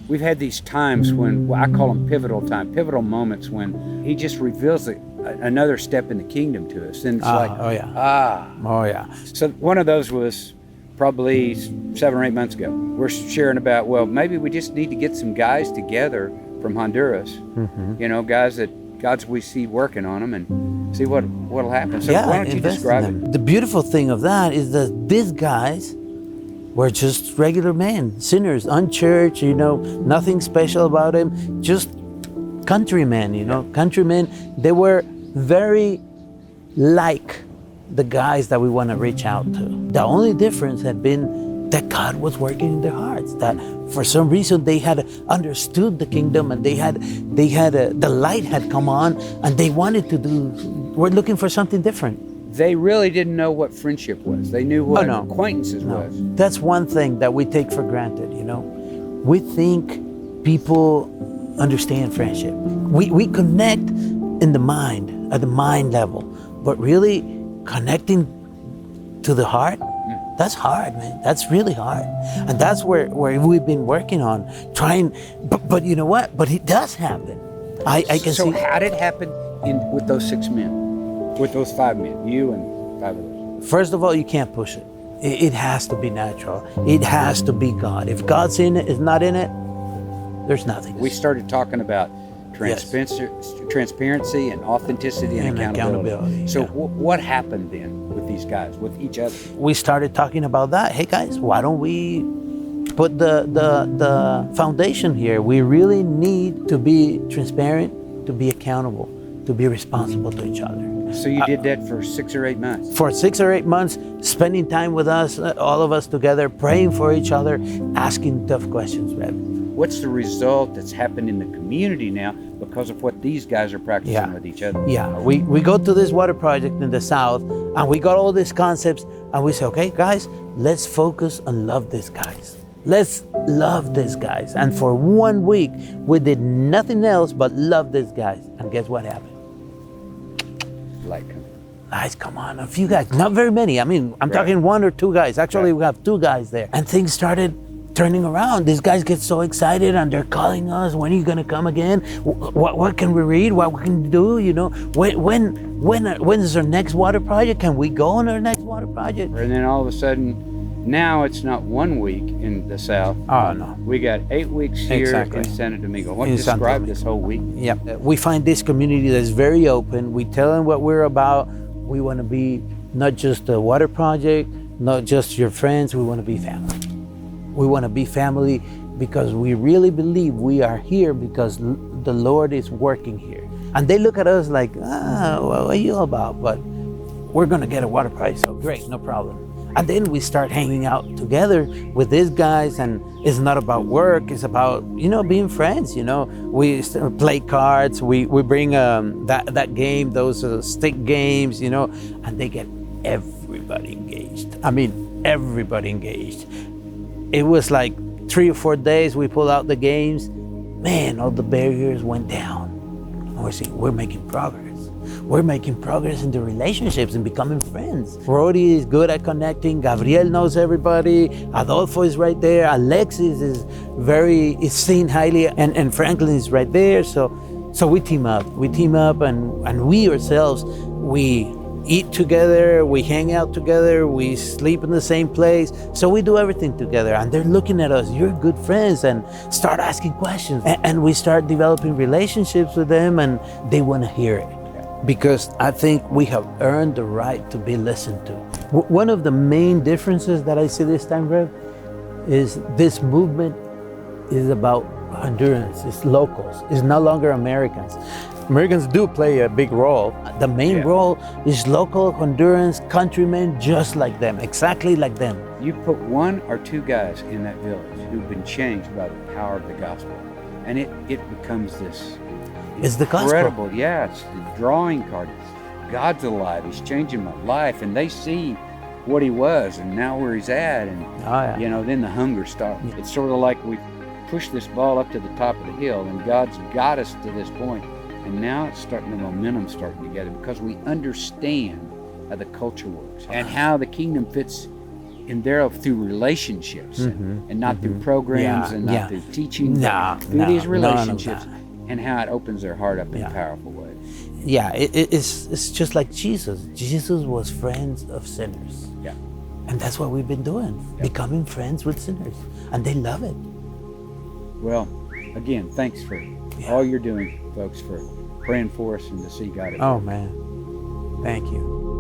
we've had these times when, well, I call them pivotal moments when he just reveals another step in the kingdom to us. And it's So one of those was probably 7 or 8 months ago. We're sharing about, well, maybe we just need to get some guys together from Honduras, guys that we see working on them and see what'll happen. So why don't you describe it? The beautiful thing of that is that these guys were just regular men, sinners, unchurched, nothing special about them, just countrymen, countrymen. They were very like the guys that we want to reach out to. The only difference had been that God was working in their hearts, that for some reason they had understood the kingdom and the light had come on and they wanted to we're looking for something different. They really didn't know what friendship was. They knew what acquaintances was. That's one thing that we take for granted, We think people understand friendship. We connect in the mind, at the mind level, but really connecting to the heart, that's hard, man. That's really hard. And that's where we've been working on, trying, but you know what? But it does happen. I can see. So how did it happen with those 6 men, with those 5 men, you and 5 others? First of all, you can't push it. It has to be natural. It has to be God. If God's in it, is not in it, there's nothing. We started talking about transparency and authenticity and accountability. So what happened then with these guys, with each other? We started talking about that. Hey guys, why don't we put the foundation here? We really need to be transparent, to be accountable, to be responsible to each other. So you did that for 6 or 8 months? For 6 or 8 months, spending time with us, all of us together, praying for each other, asking tough questions, Rev. What's the result that's happened in the community now because of what these guys are practicing with each other? Yeah, we go to this water project in the south and we got all these concepts and we say, okay, guys, let's focus and love these guys. Let's love these guys. And for 1 week, we did nothing else but love these guys. And guess what happened? Guys, come on, a few guys, not very many. I mean, I'm talking 1 or 2 guys. Actually, we have 2 guys there. And things started turning around. These guys get so excited and they're calling us, when are you gonna come again? What can we read? What we can do? When is our next water project? Can we go on our next water project? And then all of a sudden, now it's not 1 week in the south. Oh no. We got 8 weeks here in Santo Domingo. What describe this whole week? Yeah, we find this community that's very open. We tell them what we're about. We want to be not just a water project, not just your friends. We want to be family. We want to be family because we really believe we are here because the Lord is working here. And they look at us like, what are you about? But we're going to get a water prize, so great, no problem. And then we start hanging out together with these guys, and it's not about work, it's about, being friends, We play cards, we bring that game, those stick games, and they get everybody engaged. I mean, everybody engaged. It was like 3 or 4 days we pulled out the games. Man, all the barriers went down. And we're saying, we're making progress. We're making progress in the relationships and becoming friends. Rody is good at connecting. Gabriel knows everybody. Adolfo is right there. Alexis is seen highly, and Franklin is right there. So we team up. We team up, and we ourselves, we eat together, we hang out together, we sleep in the same place. So we do everything together, and they're looking at us, you're good friends, and start asking questions. And we start developing relationships with them, and they want to hear it. Because I think we have earned the right to be listened to. One of the main differences that I see this time, Rev, is this movement is about Hondurans, it's locals, it's no longer Americans. Americans do play a big role. The main role is local Hondurans, countrymen, just like them, exactly like them. You put 1 or 2 guys in that village who've been changed by the power of the gospel, and it becomes this it's the gospel. Incredible, it's the drawing card. God's alive, he's changing my life, and they see what he was and now where he's at, and then the hunger starts. It's sort of like we push this ball up to the top of the hill, and God's got us to this point. And now it's the momentum's starting together because we understand how the culture works and how the kingdom fits and they're through relationships and not through programs and not through teaching, through these relationships and how it opens their heart up in powerful ways. Yeah, it's just like Jesus. Jesus was friends of sinners. Yeah. And that's what we've been doing, becoming friends with sinners. And they love it. Well, again, thanks for all you're doing, folks, for praying for us and to see God at work. Oh, man. Thank you.